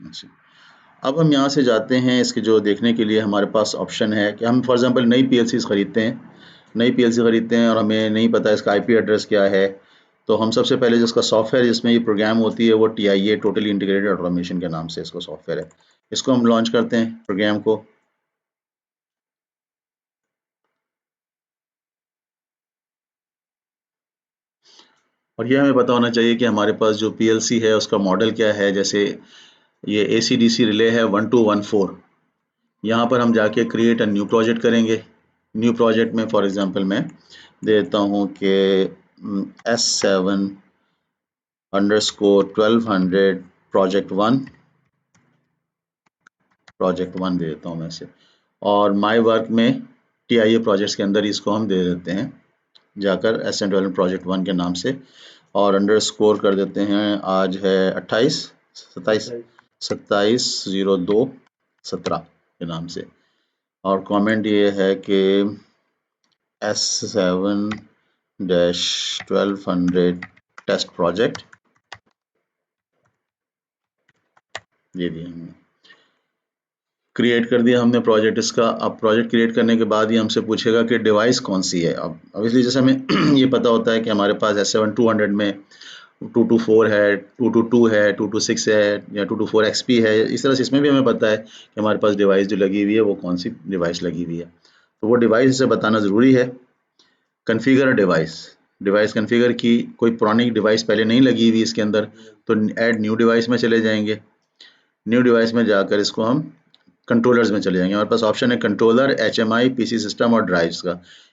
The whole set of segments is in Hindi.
अच्छा, अब हम यहाँ से जाते हैं इसके जो देखने के लिए हमारे पास ऑप्शन है कि हम फॉर एग्जांपल नई पीएलसीज़ खरीदते हैं, नई पीएलसी खरीदते हैं और हमें नहीं पता इसका आईपी एड्रेस क्या है, तो हम सबसे पहले जिसका सॉफ्टवेयर जिसमें ये प्रोग्राम होती है वो टीआईए टोटली इंटीग्रेटेड ऑटोमेशन के नाम से इसका सॉफ्टवेयर है। इसको हम लॉन्च करते हैं प्रोग्राम को। और ये हमें पता होना चाहिए कि हमारे पास जो पीएलसी है उसका मॉडल क्या है। जैसे ये एसी-डीसी रिले है 1214। यहाँ पर हम जाके क्रिएट अ न्यू प्रोजेक्ट करेंगे। न्यू प्रोजेक्ट में फॉर एग्जांपल मैं देता हूँ कि S7 अंडरस्कोर 1200 प्रोजेक्ट वन दे देता हूँ मैं इसे। और माई वर्क में टीआईए प्रोजेक्ट्स के अंदर इसको हम दे देते हैं जाकर S7 12 प्रोजेक्ट वन के नाम से, और अंडरस्कोर कर देते हैं। आज है 27/02/17 के नाम से। और कमेंट ये है कि S7-1200 टेस्ट प्रोजेक्ट ये दिया हमने, क्रिएट कर दिया हमने प्रोजेक्ट इसका। अब प्रोजेक्ट क्रिएट करने के बाद ही हमसे पूछेगा कि डिवाइस कौन सी है। अब ऑब्वियसली जैसे हमें ये पता होता है कि हमारे पास S7-200 में 224 है, 222 है, 226 है या 224 XP है। इस तरह से इसमें भी हमें पता है कि हमारे पास डिवाइस जो लगी हुई है वो कौन सी डिवाइस लगी हुई है, तो वो डिवाइस इसे बताना ज़रूरी है। कन्फिगर डिवाइस, डिवाइस कन्फिगर की, कोई पुरानी डिवाइस पहले नहीं लगी हुई इसके अंदर, तो ऐड न्यू डिवाइस में चले जाएंगे। न्यू डिवाइस में जाकर इसको हम कंट्रोलर्स में चले जाएंगे। हमारे पास ऑप्शन है कंट्रोलर, HMI, पीसी सिस्टम और ड्राइव्स का।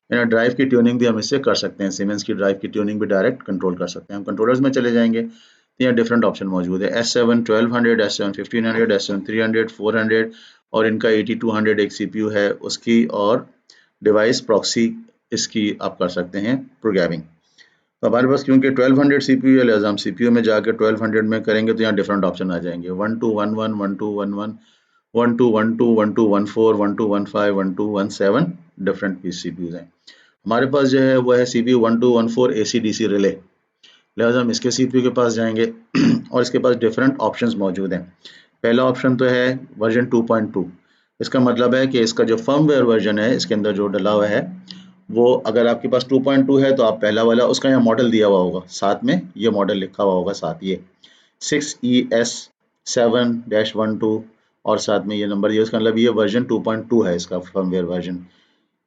यानी ड्राइव की ट्यूनिंग भी हम इससे कर सकते हैं, सीमेंस की ड्राइव की ट्यूनिंग भी डायरेक्ट कंट्रोल कर सकते हैं। हम कंट्रोलर्स में चले जाएंगे तो यहाँ डिफरेंट ऑप्शन मौजूद है। S7-1200, S7-1500, S7-300, 400 और इनका 8200 एक CPU है उसकी, और डिवाइस प्रॉक्सी इसकी आप कर सकते हैं प्रोग्रामिंग। तो हमारे पास क्योंकि 1200 CPU है, लिहाजा हम CPU में जाकर 1200 में करेंगे तो यहाँ डिफरेंट ऑप्शन आ जाएंगे। 1211, 1211, 1212, 1214, 1215, 1217 डिफरेंट CPUs हैं। हमारे पास जो है वो है CPU 1214 AC/DC रिले, लिहाजा हम इसके CPU के पास जाएंगे और इसके पास डिफरेंट ऑप्शंस मौजूद हैं। पहला ऑप्शन तो है वर्जन 2.2। इसका मतलब है कि इसका जो फर्मवेयर वर्जन है इसके अंदर जो डला हुआ है वो, अगर आपके पास 2.2 है तो आप पहला वाला, उसका यहाँ मॉडल दिया हुआ होगा, साथ में ये मॉडल लिखा हुआ होगा, साथ ये 6ES7-12 और साथ में ये नंबर दिया, उसका मतलब ये वर्जन 2.2 है इसका फर्मवेयर वर्जन।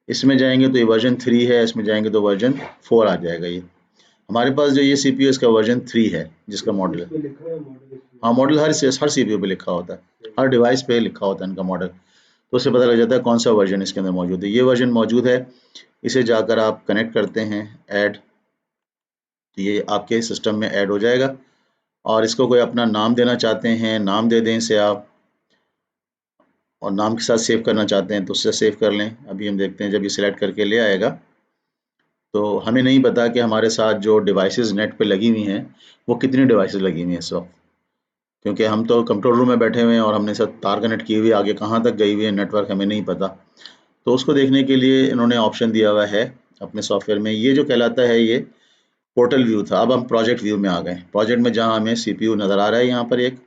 इसमें जाएंगे तो ये वर्जन 3 है, इसमें जाएंगे तो वर्जन 4 आ जाएगा। ये हमारे पास जो ये CPU इसका वर्जन 3 है जिसका मॉडल है। हाँ, मॉडल हर CPU पे लिखा होता है, हर डिवाइस पे लिखा होता है इनका मॉडल, तो उससे पता लग जाता है कौन सा वर्जन इसके अंदर मौजूद है। ये वर्जन मौजूद है, इसे जाकर आप कनेक्ट करते हैं ऐड, तो ये आपके सिस्टम में ऐड हो जाएगा। और इसको कोई अपना नाम देना चाहते हैं, नाम दे दें इसे आप, और नाम के साथ सेव करना चाहते हैं तो उससे सेव कर लें। अभी हम देखते हैं जब ये सिलेक्ट करके ले आएगा तो हमें नहीं पता कि हमारे साथ जो डिवाइसेस नेट पे लगी हुई हैं वो कितनी डिवाइसेस लगी हुई हैं इस वक्त, क्योंकि हम तो कंट्रोल रूम में बैठे हुए हैं और हमने सब तार कनेक्ट की हुई है, आगे कहाँ तक गई हुई है नेटवर्क हमें नहीं पता। तो उसको देखने के लिए इन्होंने ऑप्शन दिया हुआ है अपने सॉफ्टवेयर में, ये जो कहलाता है ये पोर्टल व्यू था। अब हम प्रोजेक्ट व्यू में आ गए। प्रोजेक्ट में जहाँ हमें CPU नज़र आ रहा है यहाँ पर एक,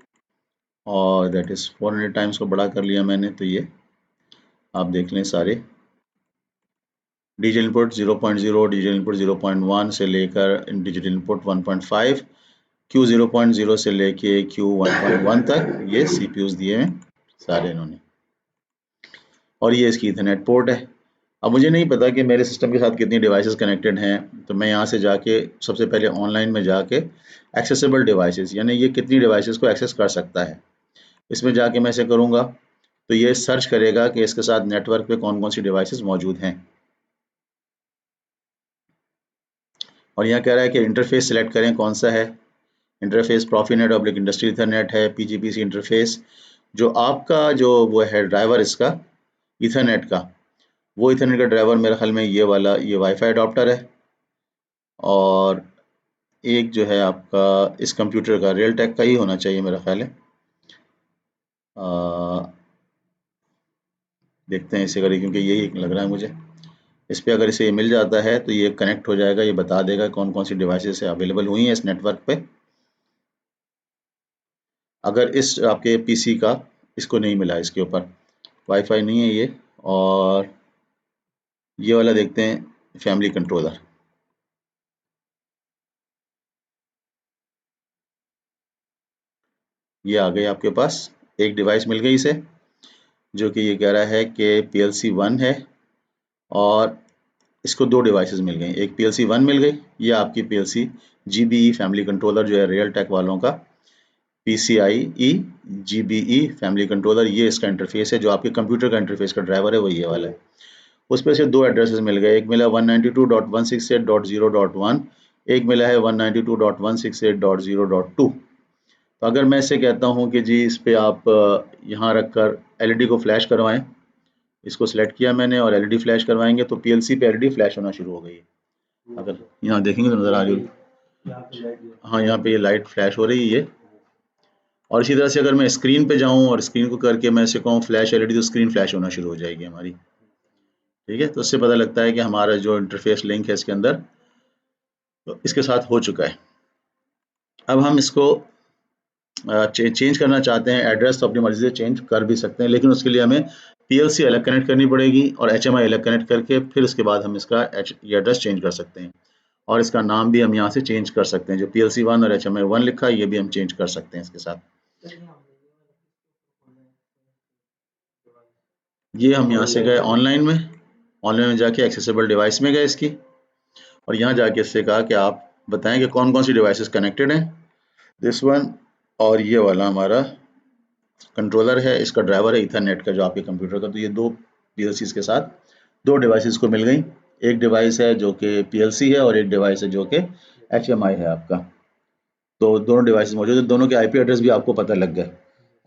और दैट इज़ 400 टाइम्स को बड़ा कर लिया मैंने, तो ये आप देख लें सारे डिजिटल इनपुट 0.0, डिजिटल इनपुट 0.1 से लेकर डिजिटल इनपुट 1.5, Q 0.0 से लेके Q 1.1 तक ये CPUs दिए हैं सारे इन्होंने। और ये इसकी ईथरनेट पोर्ट है। अब मुझे नहीं पता कि मेरे सिस्टम के साथ कितनी डिवाइसेस कनेक्टेड हैं, तो मैं यहाँ से जाके सबसे पहले ऑनलाइन में जाके एक्सेसिबल डिवाइसेस, यानी ये कितनी डिवाइसेस को एक्सेस कर सकता है, इसमें जाके मैं इसे करूँगा तो ये सर्च करेगा कि इसके साथ नेटवर्क पे कौन कौन सी डिवाइसेस मौजूद हैं। और यहाँ कह रहा है कि इंटरफेस सिलेक्ट करें कौन सा है। Interface Profinet oblique industry Ethernet है, PGPC इंटरफेस। जो आपका जो वो है ड्राइवर इसका ईथरनेट का, वो ईथरनेट का ड्राइवर मेरे ख्याल में ये वाला, ये वाईफाई अडॉप्टर है। और एक जो है आपका इस कंप्यूटर का रियल टेक का ही होना चाहिए मेरा ख्याल है। देखते हैं इसे करें, क्योंकि यही लग रहा है मुझे। इस पे अगर इसे ये मिल जाता है तो ये कनेक्ट हो जाएगा, ये बता देगा कौन कौन सी डिवाइसेस अवेलेबल हुई हैं इस नेटवर्क पे। अगर इस आपके पीसी का इसको नहीं मिला, इसके ऊपर वाईफाई नहीं है ये, और ये वाला देखते हैं फैमिली कंट्रोलर। ये आ गई आपके पास, एक डिवाइस मिल गई इसे, जो कि ये कह रहा है कि PLC 1 है, और इसको दो डिवाइसेस मिल गई, एक PLC 1 मिल गई, ये आपकी PLC GBE फैमिली कंट्रोलर जो है रियल टेक वालों का, PCIe GBE फैमिली कंट्रोलर, ये इसका इंटरफेस है, जो आपके कंप्यूटर का इंटरफेस का ड्राइवर है वो ये वाला है। उस पर से दो एड्रेसेस मिल गए, एक मिला 192.168.0.1, एक मिला है 192.168.0.2। तो अगर मैं इससे कहता हूँ कि जी इस पे आप यहाँ रखकर एलईडी को फ्लैश करवाएं, इसको सिलेक्ट किया मैंने और एलईडी फ्लैश करवाएंगे, तो पीएलसी पे एलईडी फ्लैश होना शुरू हो गई है। अगर यहाँ देखेंगे तो नजर आ रही होगी, हाँ यहाँ पे ये लाइट फ्लैश हो रही है ये। और इसी तरह से अगर मैं स्क्रीन पे जाऊँ और स्क्रीन को करके मैं इसे कहूँ फ्लैश एलईडी, तो स्क्रीन फ्लैश होना शुरू हो जाएगी हमारी। ठीक है, तो इससे पता लगता है कि हमारा जो इंटरफेस लिंक है इसके अंदर तो इसके साथ हो चुका है। अब हम इसको चेंज करना चाहते हैं, एड्रेस तो अपनी मर्जी से चेंज कर भी सकते हैं, लेकिन उसके लिए हमें PLC अलग कनेक्ट करनी पड़ेगी और HMI अलग कनेक्ट करके फिर उसके बाद हम इसका ये एड्रेस चेंज कर सकते हैं। और इसका नाम भी हम यहाँ से चेंज कर सकते हैं, जो PLC 1 और HMI 1 लिखा है ये भी हम चेंज कर सकते हैं इसके साथ। ये हम यहाँ से गए ऑनलाइन में जाके एक्सेसिबल डिवाइस में गए इसकी, और यहाँ जाके इससे कहा कि आप बताएं कि कौन कौन सी डिवाइसेस कनेक्टेड हैं। दिस वन और ये वाला हमारा कंट्रोलर है, इसका ड्राइवर है ईथरनेट का जो आपके कंप्यूटर का। तो ये दो PLCs के साथ दो डिवाइसेस को मिल गई, एक डिवाइस है जो कि PLC है और एक डिवाइस है जो कि HMI है आपका। तो दोनों डिवाइसेस मौजूद है, दोनों के IP एड्रेस भी आपको पता लग गए।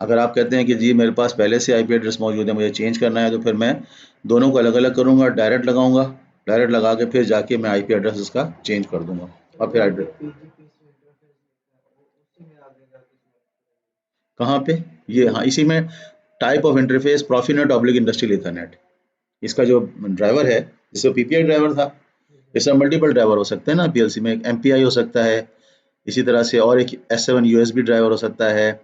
अगर आप कहते हैं कि जी मेरे पास पहले से IP एड्रेस मौजूद है, मुझे चेंज करना है, तो फिर मैं दोनों को अलग अलग करूँगा, डायरेक्ट लगाऊंगा, डायरेक्ट लगा के फिर जाके मैं IP एड्रेस इसका चेंज कर दूंगा। और फिर एड्रेस कहाँ पे, ये हाँ इसी में type of interface Profinet oblique industrial ethernet, इसका जो ड्राइवर है, जिससे PPI ड्राइवर था, इसमें मल्टीपल ड्राइवर हो सकते हैं ना PLC में, एक MPI हो सकता है, इसी तरह से और एक S7 USB ड्राइवर हो सकता है,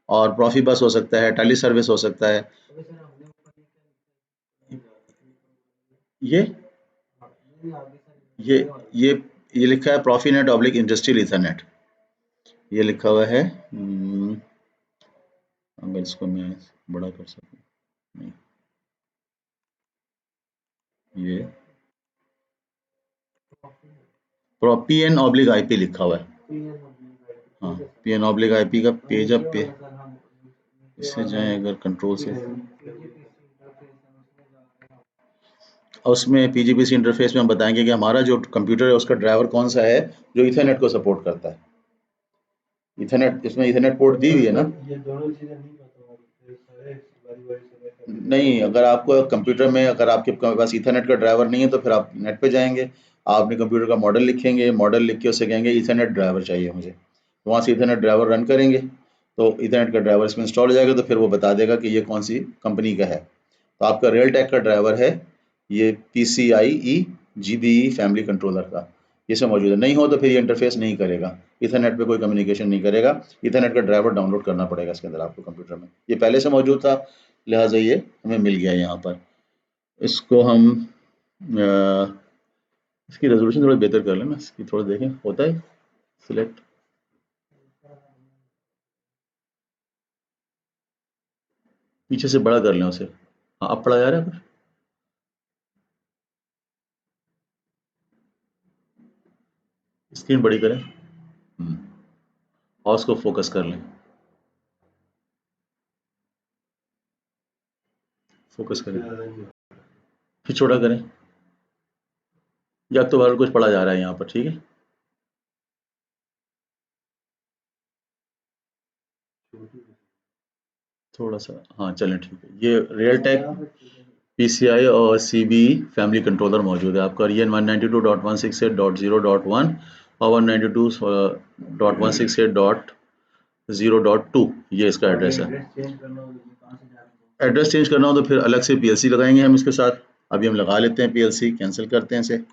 और प्रॉफी बस हो सकता है, टेली सर्विस हो सकता है। ये ये ये ये लिखा है प्रॉफीनेट ऑब्लिक इंडस्ट्रियल ईथरनेट, ये लिखा हुआ है। अगर इसको मैं बड़ा कर सकूं, नहीं, ये PN/IP लिखा हुआ है, हाँ PN/IP का पेज अप पे इससे जाएं अगर कंट्रोल से, और उसमें PGPC इंटरफेस में हम बताएंगे कि हमारा जो कंप्यूटर है उसका ड्राइवर कौन सा है जो ईथरनेट को सपोर्ट करता है। ईथरनेट, इसमें ईथरनेट पोर्ट दी हुई है ना, नहीं अगर आपको कंप्यूटर में अगर आपके पास ईथरनेट का ड्राइवर नहीं है तो फिर आप नेट पे जाएंगे, आप अपने कंप्यूटर का मॉडल लिखेंगे, मॉडल लिख के उससे कहेंगे ईथरनेट ड्राइवर चाहिए मुझे, तो वहाँ से ईथरनेट ड्राइवर रन करेंगे, तो ईथरनेट का ड्राइवर इसमें इंस्टॉल हो जाएगा, तो फिर वो बता देगा कि ये कौन सी कंपनी का है। तो आपका रियल टेक का ड्राइवर है ये PCIe GBE फैमिली कंट्रोलर का, ये सब मौजूद है। नहीं हो तो फिर ये इंटरफेस नहीं करेगा, ईथरनेट पे कोई कम्युनिकेशन नहीं करेगा, ईथरनेट का ड्राइवर डाउनलोड करना पड़ेगा इसके अंदर आपको कंप्यूटर में, ये पहले से मौजूद था, लिहाजा ये हमें मिल गया यहाँ पर। इसको हम इसकी रेजोल्यूशन थोड़ा बेहतर कर लेना, इसकी थोड़ा देखें, होता है सिलेक्ट, पीछे से बड़ा कर लें उसे, हाँ अब पड़ा जा रहा है कुछ, स्क्रीन बड़ी करें, और उसको फोकस कर लें, फोकस करें, फिर छोटा करें, या तो बार कुछ पढ़ा जा रहा है यहाँ पर, ठीक है, थोड़ा सा, हाँ चलें ठीक है। ये रियल टेक PCI और CBE फैमिली कंट्रोलर मौजूद है आपका, ये 192.168.0.1 और 192.168.0.2 ये इसका एड्रेस है। एड्रेस चेंज करना हो तो फिर अलग से PLC लगाएंगे हम इसके साथ, अभी हम लगा लेते हैं PLC, कैंसिल करते हैं इसे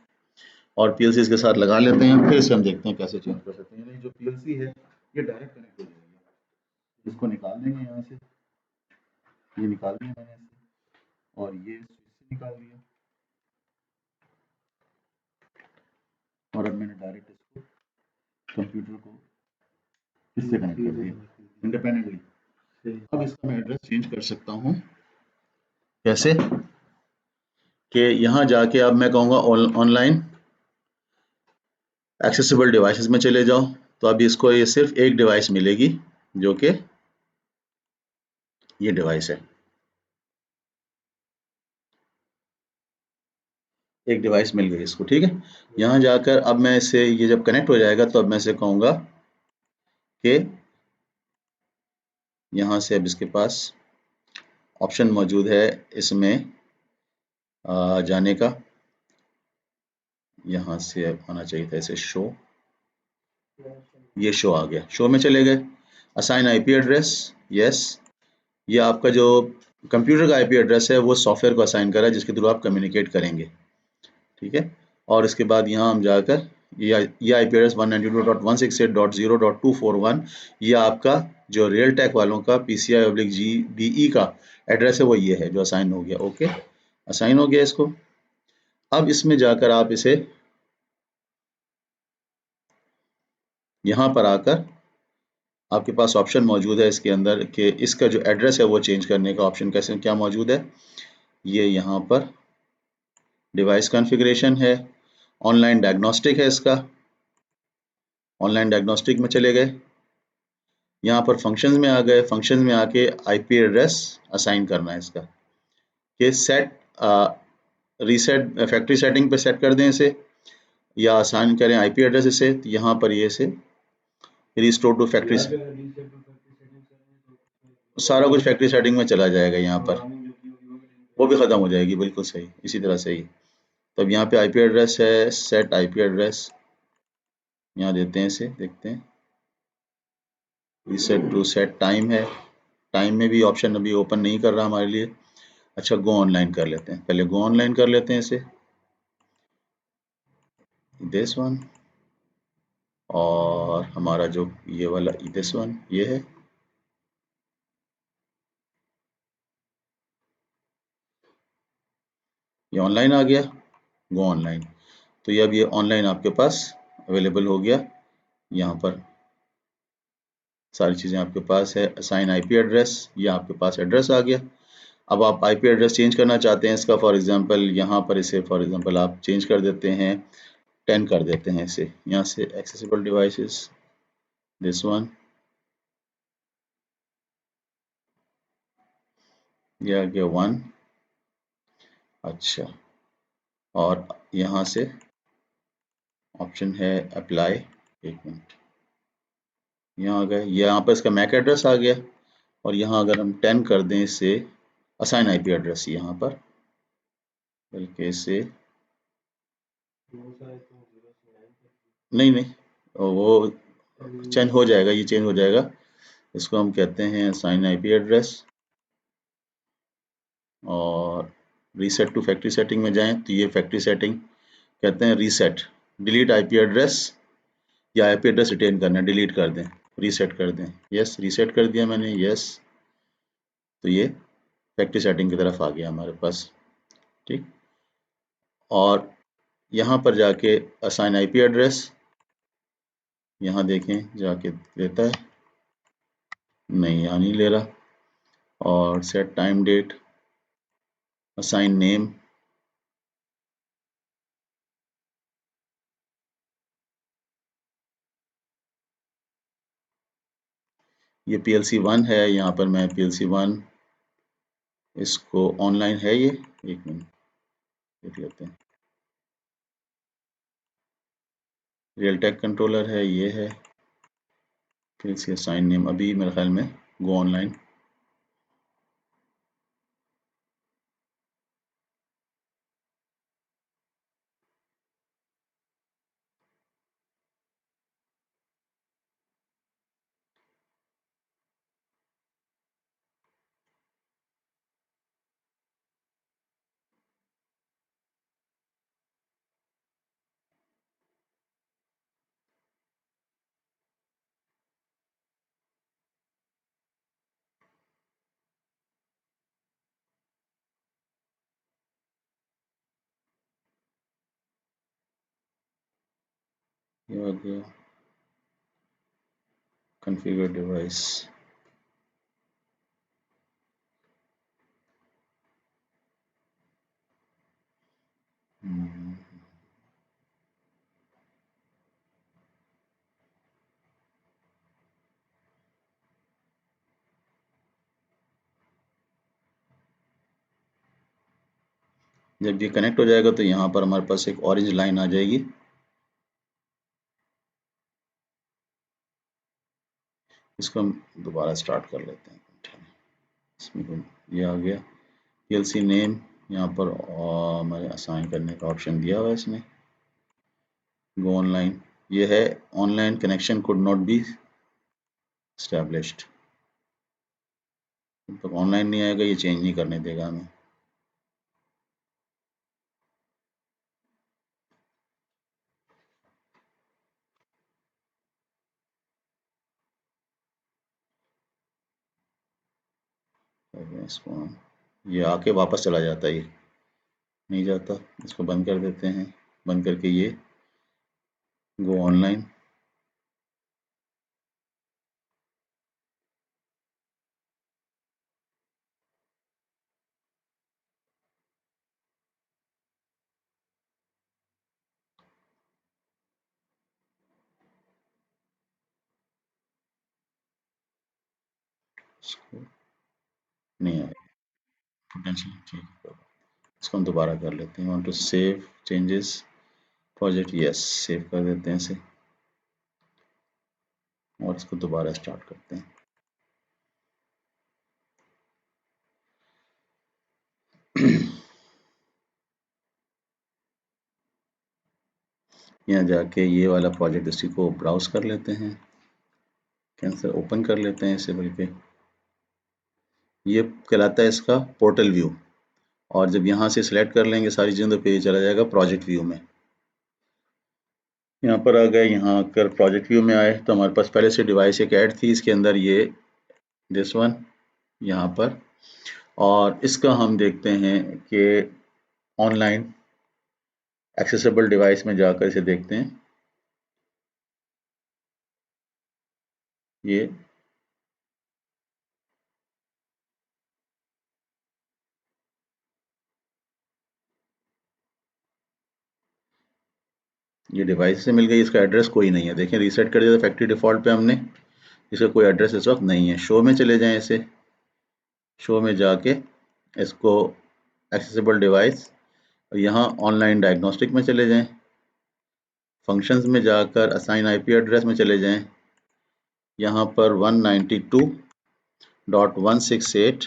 और PLC इसके साथ लगा लेते हैं, फिर इसे हम देखते हैं कैसे चेंज कर सकते हैं। ये जो PLC है ये डायरेक्ट कनेक्ट हो जाएगी, इसको निकाल देंगे यहाँ से, ये निकाल दिया मैंने इससे, और ये स्विच से निकाल दिया, और अब मैंने डायरेक्ट इसको कंप्यूटर को इससे कनेक्ट कर दिया इंडिपेंडेंटली। अब इसका मैं एड्रेस चेंज कर सकता हूँ। कैसे? कि यहाँ जाके अब मैं कहूँगा ऑनलाइन एक्सेसिबल डिवाइसेस में चले जाओ, तो अभी इसको ये सिर्फ एक डिवाइस मिलेगी, जो कि ये डिवाइस है। एक डिवाइस मिल गई इसको, ठीक है। यहाँ जाकर अब मैं इसे, ये जब कनेक्ट हो जाएगा तो अब मैं इसे कहूँगा कि यहाँ से अब इसके पास ऑप्शन मौजूद है इसमें जाने का। यहाँ से अब आना चाहिए था इसे शो, ये शो आ गया, शो में चले गए। असाइन आईपी एड्रेस, यस, ये आपका जो कंप्यूटर का आईपी एड्रेस है वो सॉफ्टवेयर को असाइन करा है जिसके थ्रू आप कम्युनिकेट करेंगे, ठीक है। और इसके बाद यहाँ हम जाकर ये आईपी एड्रेस 192.168.0.241, ये आपका जो रियल टेक वालों का PCI/GDE का एड्रेस है, वो ये है जो असाइन हो गया। ओके, असाइन हो गया इसको। अब इसमें जाकर आप इसे यहाँ पर आकर आपके पास ऑप्शन मौजूद है इसके अंदर कि इसका जो एड्रेस है वो चेंज करने का ऑप्शन कैसे क्या मौजूद है। ये यहाँ पर डिवाइस कॉन्फ़िगरेशन है, ऑनलाइन डायग्नोस्टिक है इसका, ऑनलाइन डायग्नोस्टिक में चले गए, यहाँ पर फंक्शंस में आ गए, फंक्शंस में आके आईपी एड्रेस असाइन करना है इसका, कि सेट रीसेट फैक्ट्री सेटिंग पे सेट कर दें इसे, या असाइन करें आईपी एड्रेस इसे, तो यहाँ पर ये इसे रिस्टोर टू फैक्ट्री, सारा कुछ फैक्ट्री सेटिंग में चला जाएगा, यहाँ पर वो भी ख़त्म हो जाएगी, बिल्कुल सही, इसी तरह से ही। तो अब यहाँ पे आईपी एड्रेस है, सेट आईपी एड्रेस, यहाँ देते हैं इसे, देखते हैं, रीसेट टू सेट टाइम है, टाइम में भी ऑप्शन अभी ओपन नहीं कर रहा हमारे लिए। अच्छा, गो ऑनलाइन कर लेते हैं, पहले गो ऑनलाइन कर लेते हैं इसे, दिस वन, और हमारा जो ये वाला दिस वन ये है। ये ऑनलाइन आ गया, गो ऑनलाइन। तो ये अब ये ऑनलाइन आपके पास अवेलेबल हो गया, यहाँ पर सारी चीज़ें आपके पास है। असाइन आईपी एड्रेस, ये आपके पास एड्रेस आ गया। अब आप आईपी एड्रेस चेंज करना चाहते हैं इसका, फॉर एग्जांपल यहाँ पर इसे फॉर एग्जांपल आप चेंज कर देते हैं, 10 कर देते हैं इसे, यहाँ से एक्सेसिबल डिवाइसेस, दिस वन, ये आ गया 1। अच्छा, और यहाँ से ऑप्शन है अप्लाई, एक मिनट, यहाँ आ गए, यहाँ पर इसका मैक एड्रेस आ गया, और यहाँ अगर हम 10 कर दें इसे असाइन आईपी एड्रेस, यहाँ पर बल्कि इसे नहीं नहीं, वो चेंज हो जाएगा, ये चेंज हो जाएगा। इसको हम कहते हैं असाइन आईपी एड्रेस, और रीसेट टू फैक्ट्री सेटिंग में जाएं तो ये फैक्ट्री सेटिंग कहते हैं रीसेट, डिलीट आईपी एड्रेस, या आईपी एड्रेस रिटेन करना है, डिलीट कर दें, रीसेट कर दें, यस, रीसेट कर दिया मैंने, यस। तो ये फैक्ट्री सेटिंग की तरफ आ गया हमारे पास, ठीक। और यहाँ पर जाके असाइन आईपी एड्रेस, यहाँ देखें जाके लेता है, नहीं यहाँ नहीं ले रहा, और set time date, assign name, ये PLC 1 है, यहाँ पर मैं PLC 1 इसको ऑनलाइन है, ये एक मिनट देख लेते हैं, रियल टेक कंट्रोलर है, ये है PLC असाइन नेम, अभी मेरे ख्याल में गो ऑनलाइन, ये आ गया कॉन्फ़िगर डिवाइस। जब ये कनेक्ट हो जाएगा तो यहाँ पर हमारे पास एक ऑरेंज लाइन आ जाएगी। इसको हम दोबारा स्टार्ट कर लेते हैं। इसमें ये आ गया पीएलसी नेम, यहाँ पर हमारे असाइन करने का ऑप्शन दिया हुआ है इसमें। गो ऑनलाइन, ये है online connection could not be established. जब तक ऑनलाइन नहीं आएगा ये चेंज नहीं करने देगा हमें। इसको ये आके वापस चला जाता है, ये नहीं जाता। इसको बंद कर देते हैं। बंद करके ये गो ऑनलाइन, इसको नहीं आएगा पोटेंशियल, ठीक है। इसको हम दोबारा कर लेते हैं। Want to save changes project, yes, save कर देते हैं इसे और इसको दोबारा स्टार्ट करते हैं। यहाँ जाके ये वाला प्रोजेक्ट इसी को ब्राउज कर लेते हैं, कैंसिल ओपन कर लेते हैं इसे। बल्कि ये कहलाता है इसका पोर्टल व्यू, और जब यहाँ से सिलेक्ट कर लेंगे सारी चीज़ें तो फिर ये चला जाएगा प्रोजेक्ट व्यू में। यहाँ पर आ गए, यहाँ आकर प्रोजेक्ट व्यू में आए तो हमारे पास पहले से डिवाइस एक ऐड थी, इसके अंदर ये दिस वन यहाँ पर, और इसका हम देखते हैं कि ऑनलाइन एक्सेसिबल डिवाइस में जाकर इसे देखते हैं। ये डिवाइस से मिल गई, इसका एड्रेस कोई नहीं है। देखें रीसेट कर दिया था फैक्ट्री डिफ़ॉल्ट पे हमने, इसका कोई एड्रेस इस वक्त नहीं है। शो में चले जाएं, इसे शो में जाके इसको एक्सेसिबल डिवाइस, और यहाँ ऑनलाइन डायग्नोस्टिक में चले जाएं। फंक्शंस में जाकर असाइन आईपी एड्रेस में चले जाएं। यहाँ पर 192.168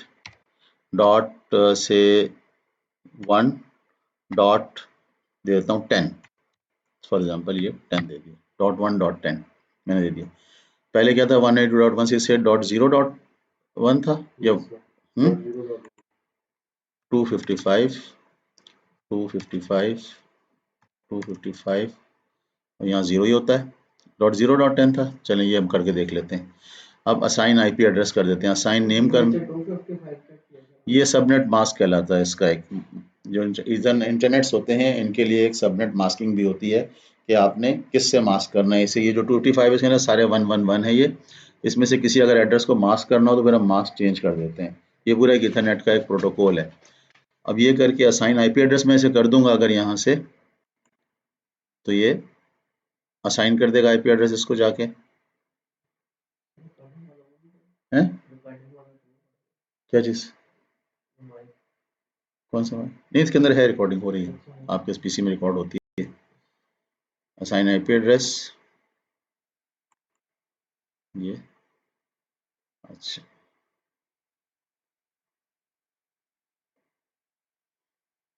डॉट से 1 डॉट दे देता हूँ 10, फॉर एग्जांपल ये 10 दे दिया, .1.10 मैंने दे दिया। पहले क्या था 192.168.0.1 था, या 255 255 255 और यहाँ 0 ही होता है, .0.10 था। चलें ये हम करके देख लेते हैं। अब असाइन आईपी एड्रेस कर देते हैं। असाइन नेम कर, ये सबनेट मास्क कहलाता है इसका। एक जो इंटरनेट्स होते हैं इनके लिए एक सबनेट मास्किंग भी होती है कि आपने किससे मास्क करना है इसे। ये जो 255 है ना, सारे 111 है ये, इसमें से किसी अगर एड्रेस को मास्क करना हो तो फिर हम मास्क चेंज कर देते हैं। ये पूरा एक इथरनेट का एक प्रोटोकॉल है। अब ये करके असाइन आईपी एड्रेस में इसे कर दूंगा अगर यहाँ से, तो ये असाइन कर देगा आईपी एड्रेस इसको जाके, हैं क्या चीज़, कौन सा नहीं, इसके अंदर है, रिकॉर्डिंग हो रही है, आपके इस पीसी में रिकॉर्ड होती है। असाइन आईपी एड्रेस ये, अच्छा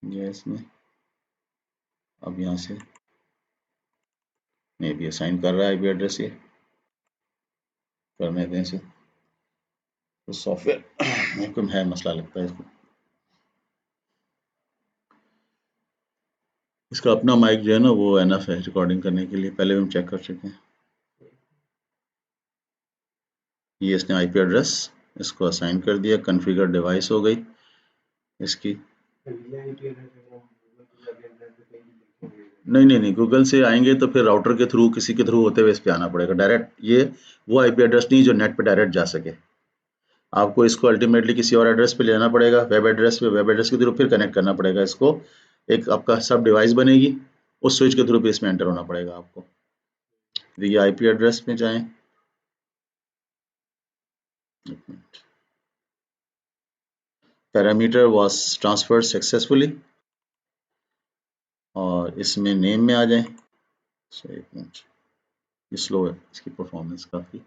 ये इसमें अब यहाँ से नहीं भी असाइन कर रहा है आईपी एड्रेस, ये करने दें इसे। तो सॉफ्टवेयर में कोई है मसला लगता है इसको। इसका अपना माइक जो है ना वो एनफ है रिकॉर्डिंग करने के लिए, पहले भी हम चेक कर चुके हैं। ये इसने आईपी एड्रेस इसको असाइन कर दिया, कॉन्फ़िगर डिवाइस हो गई इसकी। नहीं नहीं नहीं, गूगल से आएंगे तो फिर राउटर के थ्रू, किसी के थ्रू होते हुए इस पे आना पड़ेगा डायरेक्ट। ये वो आईपी एड्रेस नहीं जो नेट पे डायरेक्ट जा सके। आपको इसको अल्टीमेटली किसी और एड्रेस पे लेना पड़ेगा, वेब एड्रेस पे, वेब एड्रेस के थ्रू फिर कनेक्ट करना पड़ेगा इसको। एक आपका सब डिवाइस बनेगी, उस स्विच के थ्रू पे इसमें एंटर होना पड़ेगा आपको। ये आईपी एड्रेस में जाएं, पैरामीटर वाज ट्रांसफर्ड सक्सेसफुली, और इसमें नेम में आ जाएं। एक मिनट, ये स्लो है इसकी परफॉर्मेंस काफ़ी।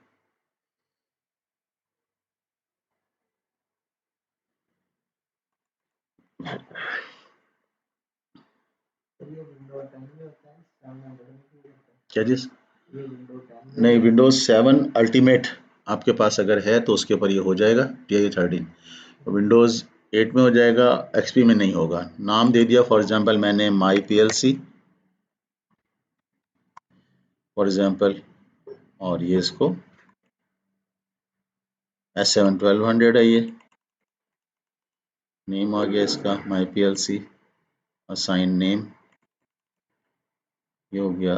क्या चीज़? नहीं, विंडोज 7 अल्टीमेट आपके पास अगर है तो उसके ऊपर ये हो जाएगा TI-13। विंडोज 8 में हो जाएगा, एक्सपी में नहीं होगा। नाम दे दिया फॉर एग्जांपल मैंने माई PLC फॉर एग्जांपल, और ये इसको S7-1200 है, ये नेम आ गया इसका माई PLC, असाइन नेम ये हो गया।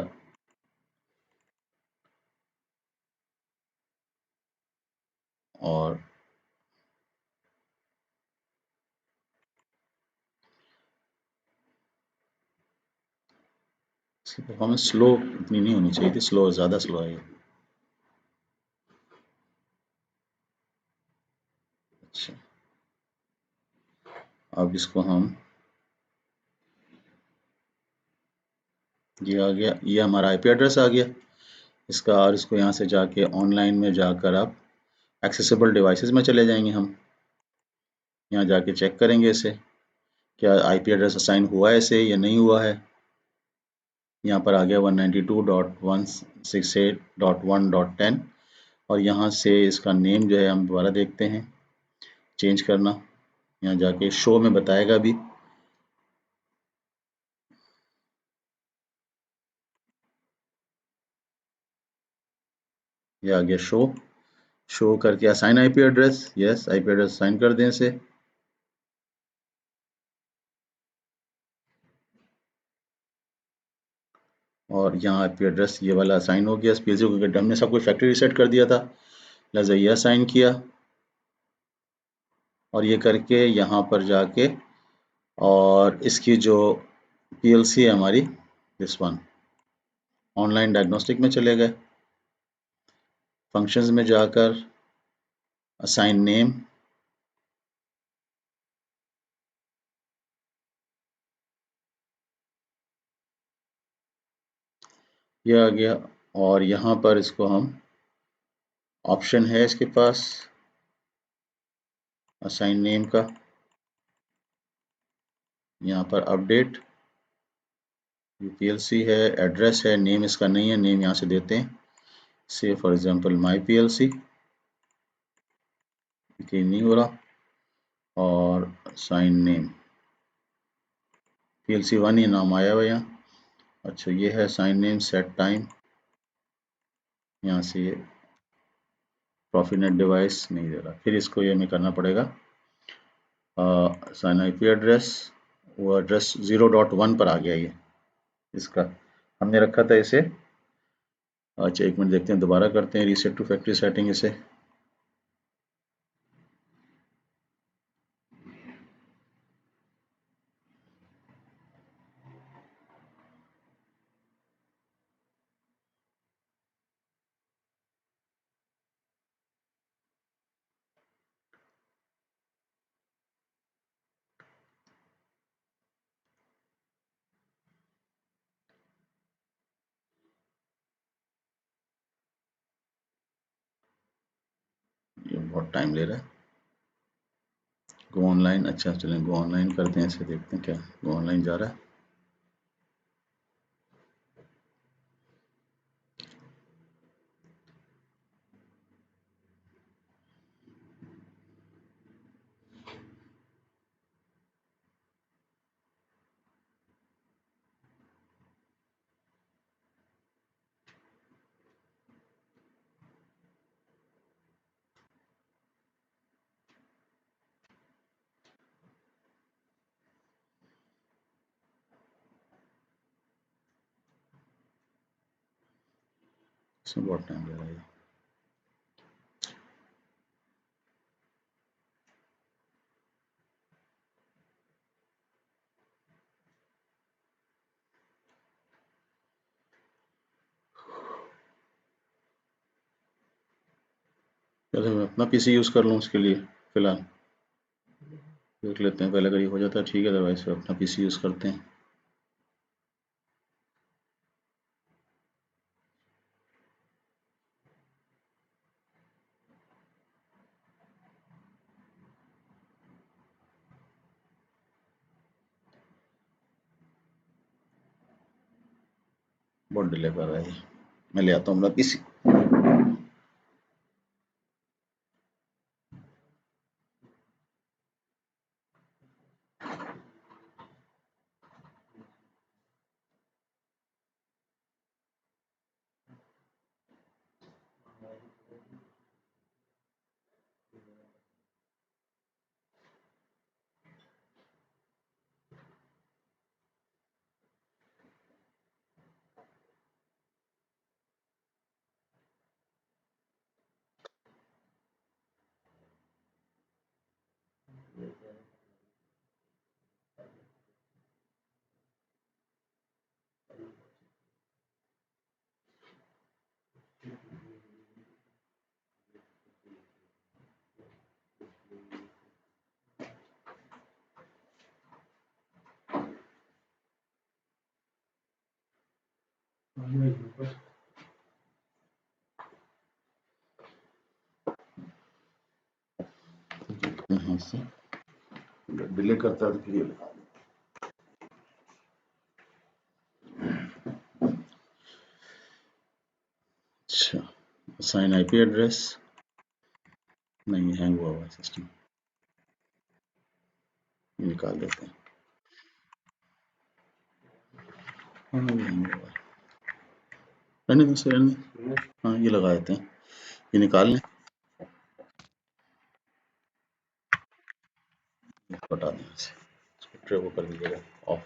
और इसकी परफॉर्मेंस स्लो इतनी नहीं होनी चाहिए थी, स्लो, ज़्यादा स्लो है ये। अच्छा, अब इसको हम, ये आ गया, ये हमारा आईपी एड्रेस आ गया इसका। और इसको यहाँ से जाके ऑनलाइन में जाकर आप एक्सेसिबल डिवाइसेस में चले जाएंगे हम। यहाँ जाके चेक करेंगे इसे, क्या आईपी एड्रेस असाइन हुआ है इसे या नहीं हुआ है। यहाँ पर आ गया 192.168.1.10, और यहाँ से इसका नेम जो है हम दोबारा देखते हैं चेंज करना। यहाँ जाके शो में बताएगा भी। ये आ गया शो, शो करके assign IP address, yes IP address assign कर दें इसे। और यहाँ आईपी एड्रेस ये वाला असाइन हो गया PLC को, क्योंकि हमने सब कुछ फैक्ट्री रीसेट कर दिया था, लिहाजा ये असाइन किया। और ये करके यहाँ पर जाके, और इसकी जो PLC है हमारी, दिस वन, ऑनलाइन डायग्नोस्टिक में चले गए, फंक्शंस में जाकर असाइन नेम, ये आ गया। और यहाँ पर इसको हम, ऑप्शन है इसके पास असाइन नेम का, यहाँ पर अपडेट PLC है, एड्रेस है, नेम इसका नहीं है, नेम यहाँ से देते हैं, से फॉर एग्जांपल माई PLC, ये नहीं हो रहा। और साइन नेम PLC 1 ही नाम आया हुआ यहाँ। अच्छा, ये है साइन नेम, सेट टाइम, यहाँ से ये प्रॉफिनेट डिवाइस नहीं दे रहा, फिर इसको ये हमें करना पड़ेगा साइन IP एड्रेस, वो एड्रेस 0.1 पर आ गया ये इसका, हमने रखा था इसे। अच्छा, एक मिनट देखते हैं, दोबारा करते हैं रीसेट टू फैक्ट्री सेटिंग इसे। ये बहुत टाइम ले रहा है। गो ऑनलाइन, अच्छा चलें गो ऑनलाइन करते हैं इसे, देखते हैं क्या गो ऑनलाइन जा रहा है। इसमें बहुत टाइम लग रहा है। पहले मैं अपना पीसी यूज़ कर लूँ उसके लिए फ़िलहाल देख लेते हैं, पहले अगर ये हो जाता है ठीक है, अदरवाइज़ फिर अपना पीसी यूज़ करते हैं। बहुत डिले कर रहा है ये, मैं ले आता हूँ अपना पीसी। यहाँ से डिले करता है तो फिर ये लगा दें। अच्छा, असाइन आईपी एड्रेस नहीं, हैंग हुआ हुआ है सिस्टम, निकाल देते हैं। हाँ ये हैंग हुआ है, रहने दो सर, रहने दो। हाँ ये लगा देते हैं, ये निकाल लें, हटा दें इसे, इसको ट्रे वो कर दीजिएगा ऑफ।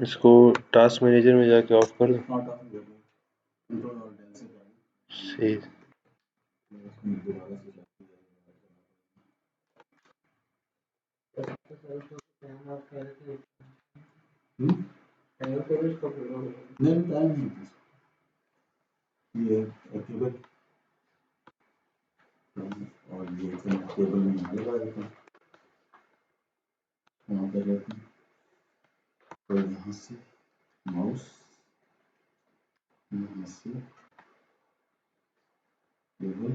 इसको टास्क मैनेजर में जाके ऑफ कर लो। सही। नहीं टाइम नहीं, ये केबल और ये केबल में यहाँ लगा देते हैं, वहाँ कर लेते हैं, तो यहाँ से माउस, यहाँ से केबल,